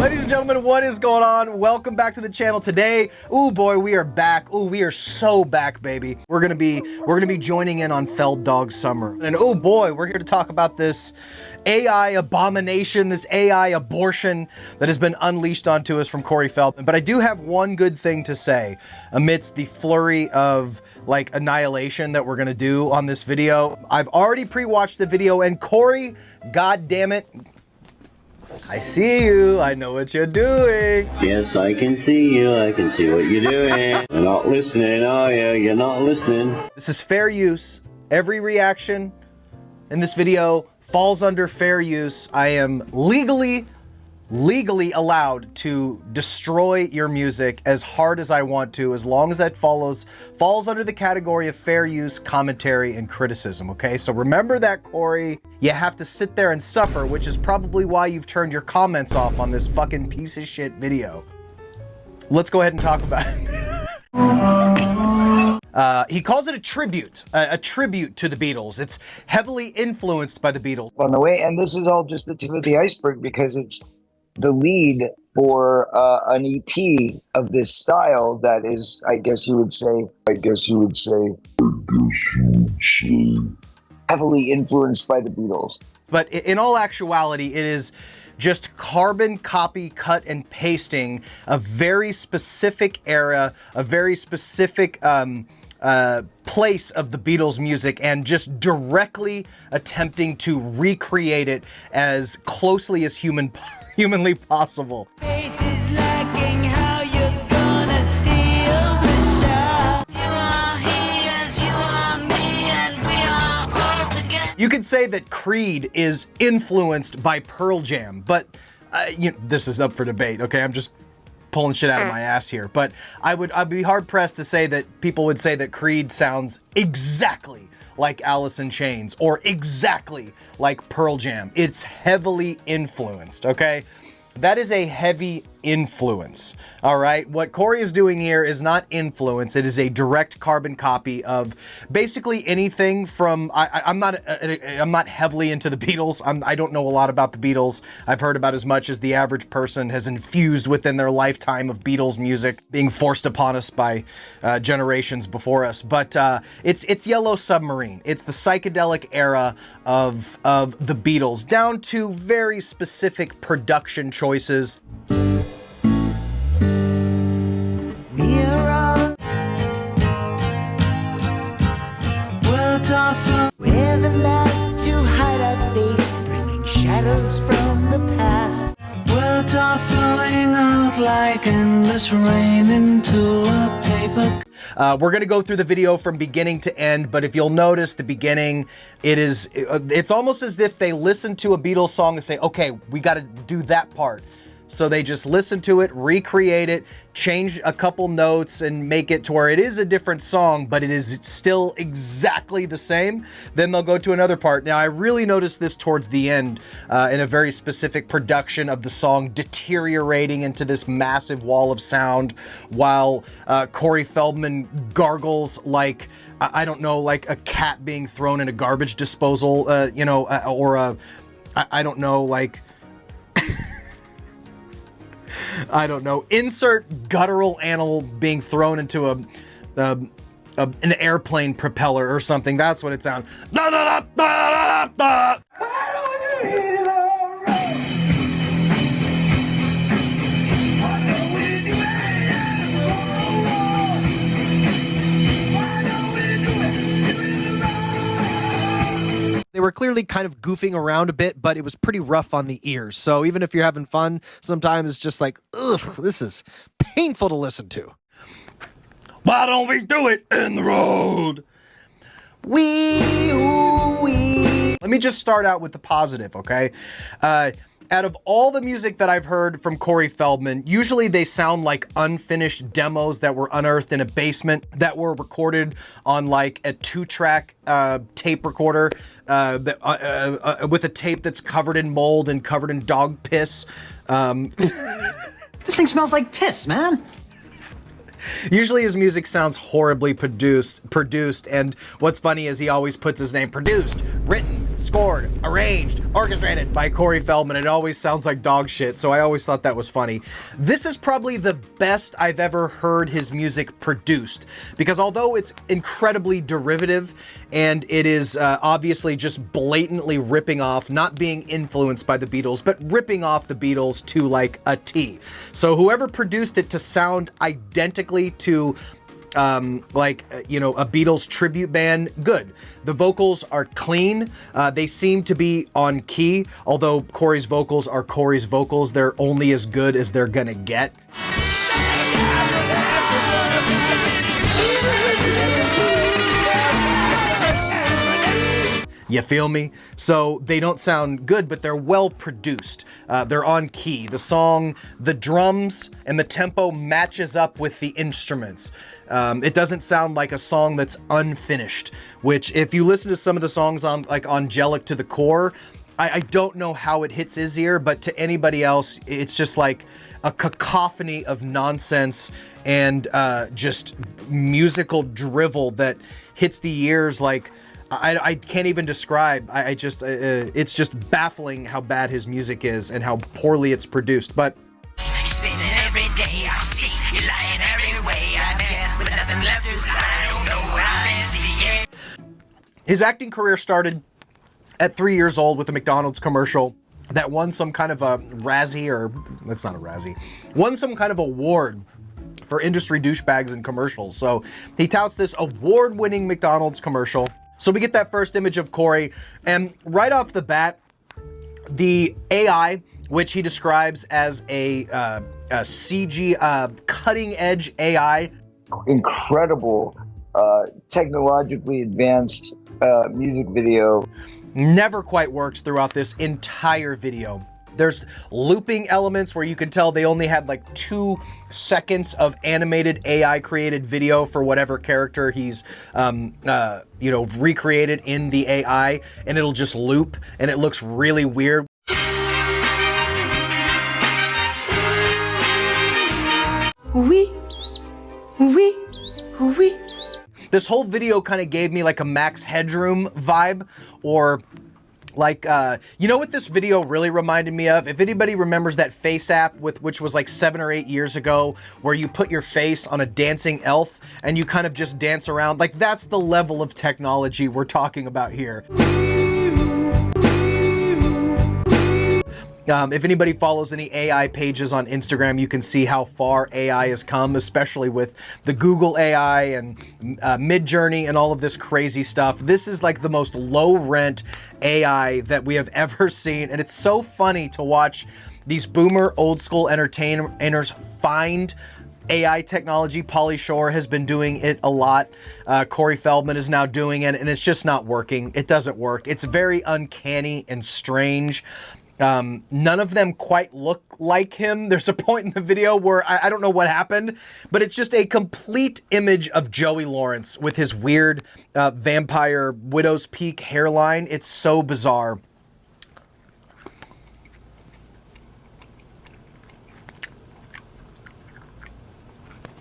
Ladies and gentlemen, what is going on? Welcome back to the channel today. Ooh boy, we are back. Ooh, we are so back, baby. We're gonna be joining in on Feld Dog Summer. And oh boy, we're here to talk about this AI abomination, this AI abortion that has been unleashed onto us from Corey Feldman. But I do have one good thing to say amidst the flurry of like annihilation that we're gonna do on this video. I've already pre-watched the video, and Corey, god damn it, I see you. I know what you're doing. Yes, I can see you. I can see what you're doing. You're not listening, are you? You're not listening. This is fair use. Every reaction in this video falls under fair use. I am legally allowed to destroy your music as hard as I want to, as long as that falls under the category of fair use, commentary, and criticism, okay? So remember that, Corey. You have to sit there and suffer, which is probably why you've turned your comments off on this fucking piece of shit video. Let's go ahead and talk about it. He calls it a tribute to the Beatles. It's heavily influenced by the Beatles. On the way, and this is all just the tip of the iceberg because it's the lead for an EP of this style that is, I guess you would say, heavily influenced by the Beatles. But in all actuality, it is just carbon copy, cut, and pasting a very specific era, a very specific place of the Beatles music, and just directly attempting to recreate it as closely as humanly possible. Faith is lacking, how you gonna steal the show? You are he as you are me, and we are all together. You could say that Creed is influenced by Pearl Jam, but this is up for debate, okay? I'm just pulling shit out of my ass here, but I'd be hard pressed to say that people would say that Creed sounds exactly like Alice in Chains or exactly like Pearl Jam. It's heavily influenced, okay? That is a heavy influence, all right? What Corey is doing here is not influence. It is a direct carbon copy of basically anything from, I'm not heavily into the Beatles. I don't know a lot about the Beatles. I've heard about as much as the average person has infused within their lifetime of Beatles music being forced upon us by generations before us. But it's Yellow Submarine. It's the psychedelic era of the Beatles, down to very specific production choices. Wear the mask to hide our face, bringing shadows from the past. Words are flowing out like endless rain into a paper. We're gonna go through the video from beginning to end, but if you'll notice the beginning, it's almost as if they listen to a Beatles song and say, okay, we gotta do that part. So they just listen to it, recreate it, change a couple notes, and make it to where it is a different song, but it is still exactly the same. Then they'll go to another part. Now, I really noticed this towards the end in a very specific production of the song deteriorating into this massive wall of sound while Corey Feldman gargles like, I don't know, like a cat being thrown in a garbage disposal, or I don't know, like... I don't know, insert guttural animal being thrown into an airplane propeller or something. That's what it sounds. They were clearly kind of goofing around a bit, but it was pretty rough on the ears. So even if you're having fun, sometimes it's just like, ugh, this is painful to listen to. Why don't we do it in the road? Let me just start out with the positive, okay? Out of all the music that I've heard from Corey Feldman, usually they sound like unfinished demos that were unearthed in a basement that were recorded on like a 2-track tape recorder with a tape that's covered in mold and covered in dog piss. This thing smells like piss, man. Usually his music sounds horribly produced, and what's funny is he always puts his name produced, written, scored, arranged, orchestrated by Corey Feldman. It always sounds like dog shit, so I always thought that was funny. This is probably the best I've ever heard his music produced, because although it's incredibly derivative and it is obviously just blatantly ripping off, not being influenced by the Beatles, but ripping off the Beatles to like a T. So whoever produced it to sound identically to a Beatles tribute band, good. The vocals are clean. They seem to be on key, although Corey's vocals are Corey's vocals. They're only as good as they're gonna get. You feel me? So they don't sound good, but they're well produced. They're on key. The song, the drums, and the tempo matches up with the instruments. It doesn't sound like a song that's unfinished, which if you listen to some of the songs on like Angelic to the Core, I don't know how it hits his ear, but to anybody else, it's just like a cacophony of nonsense and just musical drivel that hits the ears like I can't even describe. It's just baffling how bad his music is and how poorly it's produced. But Spinning every day, I see you lying every way I get with nothing left to say. I don't know where I've been seeing. his acting career started at 3 years old with a McDonald's commercial that won some kind of a Razzie, or that's not a Razzie, won some kind of award for industry douchebags in commercials. So he touts this award-winning McDonald's commercial. So we get that first image of Corey, and right off the bat, the AI, which he describes as a CG cutting-edge AI. Incredible, technologically advanced music video. Never quite works throughout this entire video. There's looping elements where you can tell they only had like 2 seconds of animated AI created video for whatever character he's, recreated in the AI, and it'll just loop and it looks really weird. This whole video kind of gave me like a Max Headroom vibe, or like, you know what this video really reminded me of? If anybody remembers that Face app, which was like 7 or 8 years ago, where you put your face on a dancing elf and you kind of just dance around, like that's the level of technology we're talking about here. If anybody follows any AI pages on Instagram, you can see how far AI has come, especially with the Google AI and Midjourney and all of this crazy stuff. This is like the most low-rent AI that we have ever seen, and it's so funny to watch these boomer old-school entertainers find AI technology. Pauly Shore has been doing it a lot. Corey Feldman is now doing it, and it's just not working. It doesn't work. It's very uncanny and strange. None of them quite look like him. There's a point in the video where I don't know what happened, but it's just a complete image of Joey Lawrence with his weird vampire widow's peak hairline. It's so bizarre.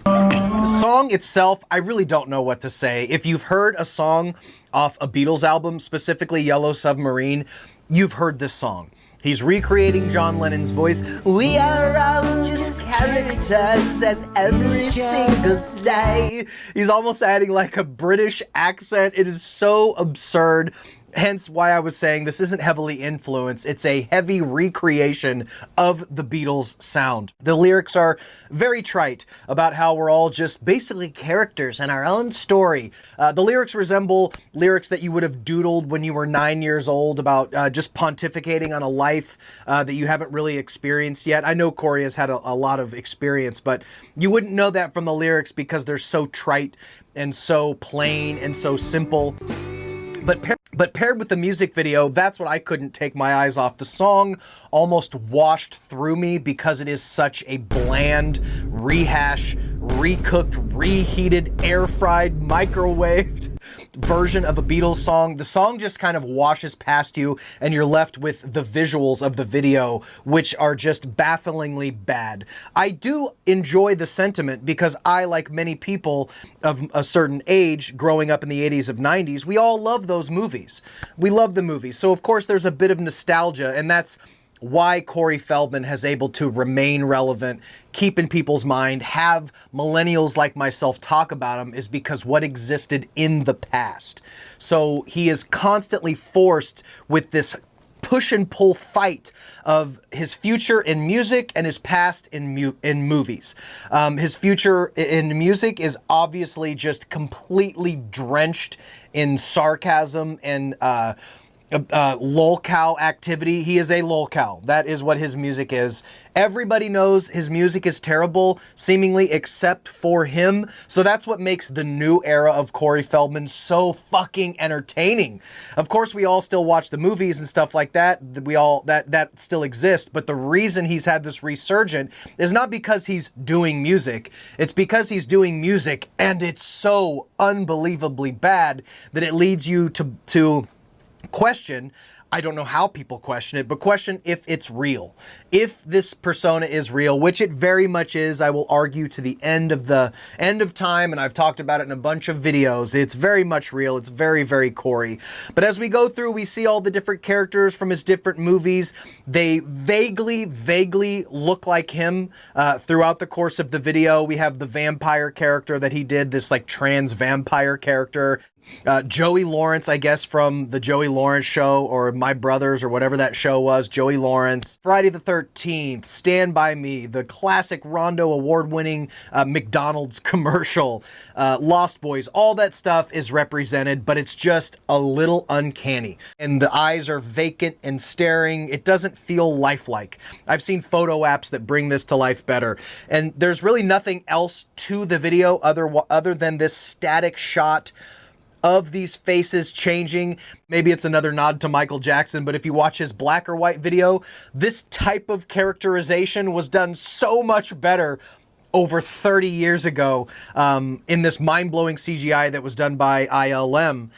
The song itself, I really don't know what to say. If you've heard a song off a Beatles album, specifically Yellow Submarine, you've heard this song. He's recreating John Lennon's voice. We are all just characters, and every single day. He's almost adding like a British accent. It is so absurd. Hence why I was saying this isn't heavily influenced. It's a heavy recreation of the Beatles sound. The lyrics are very trite about how we're all just basically characters in our own story. The lyrics resemble lyrics that you would have doodled when you were 9 years old about just pontificating on a life that you haven't really experienced yet. I know Corey has had a lot of experience, but you wouldn't know that from the lyrics because they're so trite and so plain and so simple. But paired with the music video, that's what I couldn't take my eyes off. The song almost washed through me because it is such a bland, rehash, recooked, reheated, air-fried, microwaved version of a Beatles song. The song just kind of washes past you and you're left with the visuals of the video, which are just bafflingly bad. I do enjoy the sentiment because I, like many people of a certain age growing up in the 80s and 90s, we all love those movies. We love the movies. So of course there's a bit of nostalgia, and that's why Corey Feldman has able to remain relevant, keep in people's mind, have millennials like myself talk about him, is because what existed in the past. So he is constantly forced with this push and pull fight of his future in music and his past in movies. His future in music is obviously just completely drenched in sarcasm and lolcow activity. He is a lolcow. That is what his music is. Everybody knows his music is terrible, seemingly, except for him. So that's what makes the new era of Corey Feldman so fucking entertaining. Of course, we all still watch the movies and stuff like that. That still exists. But the reason he's had this resurgent is not because he's doing music. It's because he's doing music and it's so unbelievably bad that it leads you to question, I don't know how people question it, but question if it's real. If this persona is real, which it very much is, I will argue to the end of time, and I've talked about it in a bunch of videos. It's very much real. It's very, very Corey. But as we go through, we see all the different characters from his different movies. They vaguely look like him throughout the course of the video. We have the vampire character that he did, this like trans vampire character. Joey Lawrence, I guess, from the Joey Lawrence Show, or My Brothers, or whatever that show was. Joey Lawrence. Friday the 13th, Stand By Me, the classic Rondo award-winning McDonald's commercial, Lost Boys, all that stuff is represented, but it's just a little uncanny. And the eyes are vacant and staring. It doesn't feel lifelike. I've seen photo apps that bring this to life better. And there's really nothing else to the video other than this static shot of these faces changing. Maybe it's another nod to Michael Jackson, but if you watch his black or white video, this type of characterization was done so much better over 30 years ago in this mind-blowing CGI that was done by ILM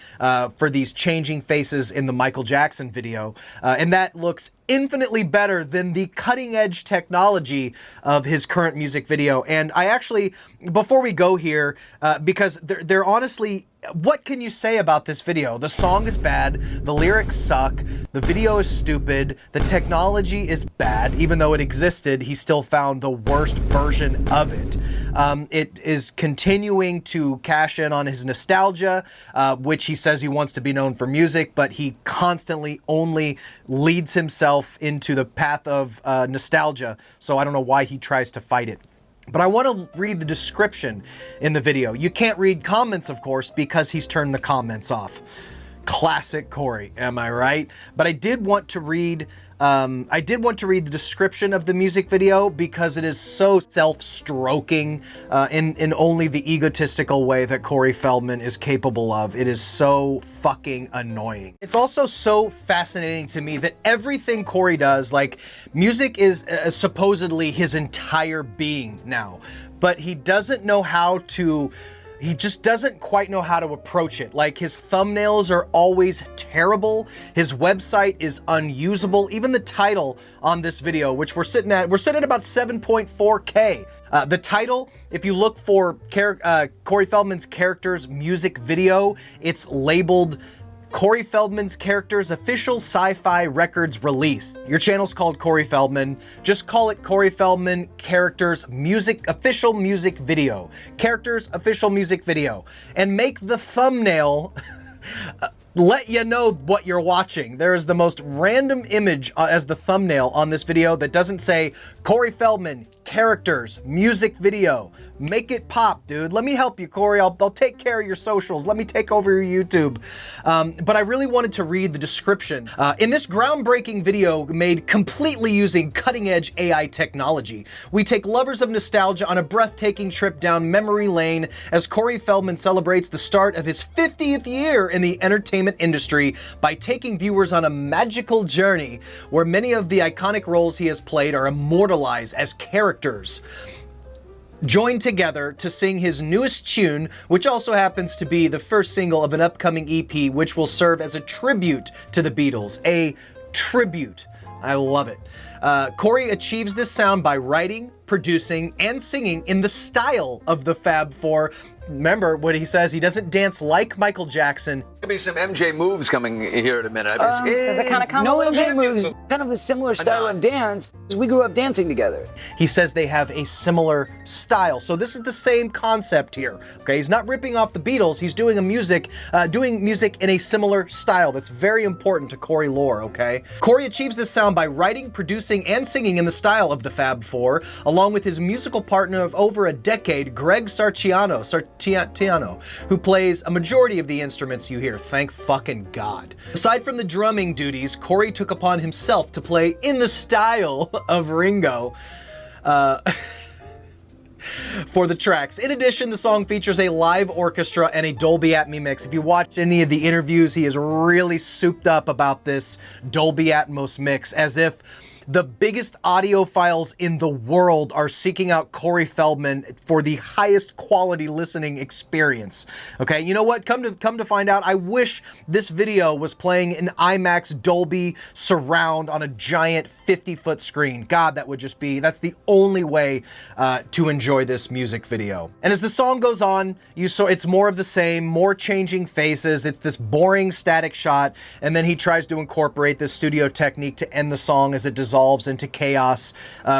for these changing faces in the Michael Jackson video. And that looks infinitely better than the cutting-edge technology of his current music video. And I actually, before we go here, because they're honestly, what can you say about this video? The song is bad, the lyrics suck, the video is stupid, the technology is bad. Even though it existed, he still found the worst version of it. It is continuing to cash in on his nostalgia, which he says he wants to be known for music, but he constantly only leads himself into the path of nostalgia. So I don't know why he tries to fight it. But I want to read the description in the video. You can't read comments, of course, because he's turned the comments off. Classic Corey, am I right? But I did want to read the description of the music video because it is so self-stroking in only the egotistical way that Corey Feldman is capable of. It is so fucking annoying. It's also so fascinating to me that everything Corey does, like music is supposedly his entire being now, but he doesn't know how to. He just doesn't quite know how to approach it. Like, his thumbnails are always terrible. His website is unusable. Even the title on this video, which we're sitting at about 7.4K. The title, if you look for Corey Feldman's character's music video, it's labeled Corey Feldman's character's official sci-fi records release. Your channel's called Corey Feldman. Just call it Corey Feldman character's official music video. Character's official music video. And make the thumbnail let you know what you're watching. There is the most random image as the thumbnail on this video that doesn't say Corey Feldman characters music video. Make it pop, dude. Let me help you, Corey. I'll take care of your socials. Let me take over your YouTube. But I really wanted to read the description. In this groundbreaking video made completely using cutting-edge AI technology, we take lovers of nostalgia on a breathtaking trip down memory lane as Corey Feldman celebrates the start of his 50th year in the entertainment industry by taking viewers on a magical journey where many of the iconic roles he has played are immortalized as characters. joined together to sing his newest tune, which also happens to be the first single of an upcoming EP, which will serve as a tribute to the Beatles. A tribute. I love it. Corey achieves this sound by writing, producing, and singing in the style of the Fab Four. Remember what he says, he doesn't dance like Michael Jackson. There'll be some MJ moves coming here in a minute. Does it kind of come No a little MJ bit? moves, kind of a similar style of dance, because we grew up dancing together. He says they have a similar style. So this is the same concept here. Okay, he's not ripping off the Beatles, he's doing music in a similar style. That's very important to Corey lore, okay? Corey achieves this sound by writing, producing, and singing in the style of the Fab Four, along with his musical partner of over a decade, Greg Sarciano, who plays a majority of the instruments you hear. Thank fucking God. Aside from the drumming duties, Corey took upon himself to play in the style of Ringo for the tracks. In addition, the song features a live orchestra and a Dolby Atmos mix. If you watched any of the interviews, he is really souped up about this Dolby Atmos mix, as if the biggest audiophiles in the world are seeking out Corey Feldman for the highest quality listening experience. Okay, you know what? Come to find out, I wish this video was playing in IMAX Dolby surround on a giant 50-foot screen. God, that would just be, that's the only way to enjoy this music video. And as the song goes on, it's more of the same, more changing faces. It's this boring static shot, and then he tries to incorporate this studio technique to end the song as it dissolves into chaos,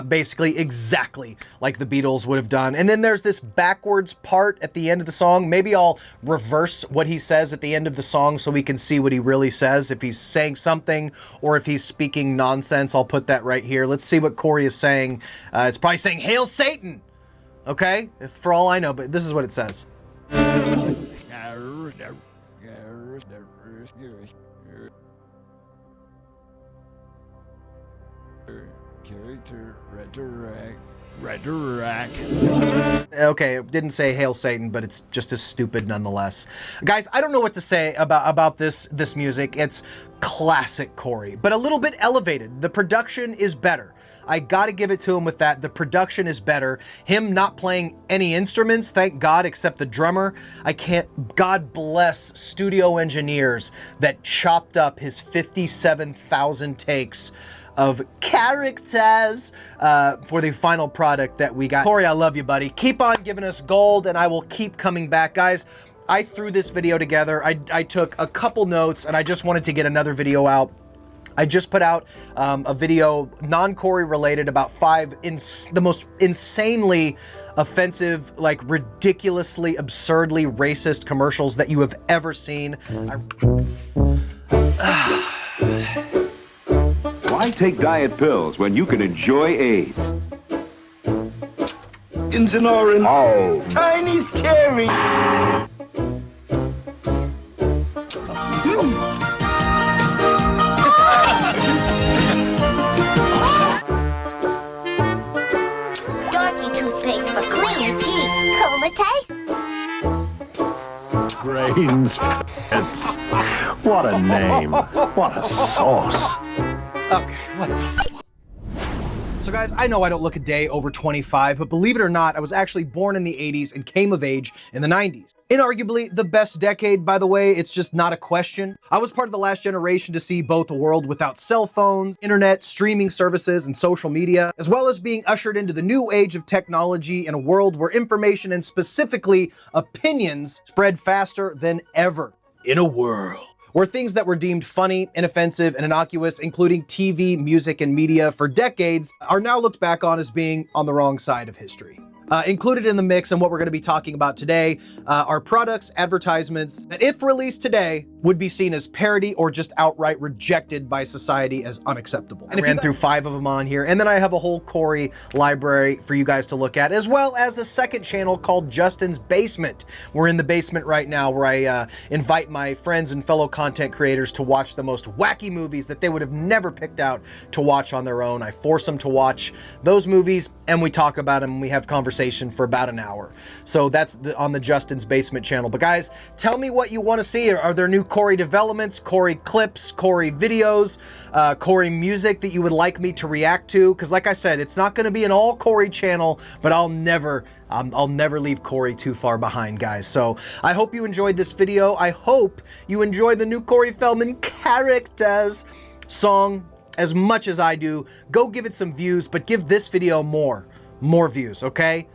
basically exactly like the Beatles would have done. And then there's this backwards part at the end of the song. Maybe I'll reverse what he says at the end of the song so we can see what he really says, if he's saying something or if he's speaking nonsense. I'll put that right here. Let's see what Corey is saying. It's probably saying, "Hail Satan!" Okay? For all I know, but this is what it says. Okay, it didn't say Hail Satan, but it's just as stupid nonetheless. Guys, I don't know what to say about this music. It's classic Corey, but a little bit elevated. The production is better. I gotta give it to him with that. The production is better. Him not playing any instruments, thank God, except the drummer. God bless studio engineers that chopped up his 57,000 takes of characters for the final product that we got. Corey, I love you, buddy. Keep on giving us gold, and I will keep coming back. Guys, I threw this video together. I took a couple notes, and I just wanted to get another video out. I just put out a video, non-Corey related, about 5 the most insanely offensive, like ridiculously, absurdly racist commercials that you have ever seen. Why take diet pills when you can enjoy AIDS? Ins and orange. Oh. Chinese cherry. Dorky toothpaste for clean teeth. Brains. What a name. What a sauce. Okay, what the fuck? So guys, I know I don't look a day over 25, but believe it or not, I was actually born in the 80s and came of age in the 90s. Inarguably the best decade, by the way, it's just not a question. I was part of the last generation to see both a world without cell phones, internet, streaming services, and social media, as well as being ushered into the new age of technology in a world where information and specifically opinions spread faster than ever. In a world where things that were deemed funny, inoffensive, and innocuous, including TV, music, and media for decades, are now looked back on as being on the wrong side of history. Included in the mix and what we're going to be talking about today are products, advertisements that, if released today, would be seen as parody or just outright rejected by society as unacceptable. And I ran through 5 of them on here, and then I have a whole Corey library for you guys to look at, as well as a second channel called Justin's Basement. We're in the basement right now, where I invite my friends and fellow content creators to watch the most wacky movies that they would have never picked out to watch on their own. I force them to watch those movies, and we talk about them, and we have conversations for about an hour. So that's on the Justin's Basement channel. But guys, tell me what you want to see. Are there new Corey developments, Corey clips, Corey videos, Corey music that you would like me to react to. Because like I said, it's not going to be an all Corey channel, but I'll never leave Corey too far behind, guys. So I hope you enjoyed this video. I hope you enjoy the new Corey Feldman Characters song as much as I do. Go give it some views, but give this video more views, okay?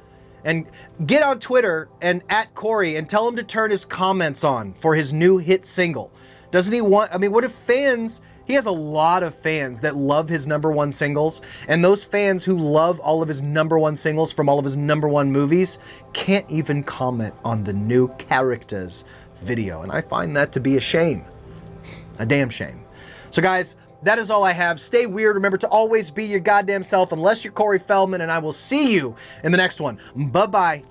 And get on Twitter and at Corey and tell him to turn his comments on for his new hit single. Doesn't he want, I mean, what if fans, he has a lot of fans that love his #1 singles, and those fans who love all of his #1 singles from all of his #1 movies can't even comment on the new Characters video. And I find that to be a shame. A damn shame. So guys, that is all I have. Stay weird. Remember to always be your goddamn self unless you're Corey Feldman, and I will see you in the next one. Bye-bye.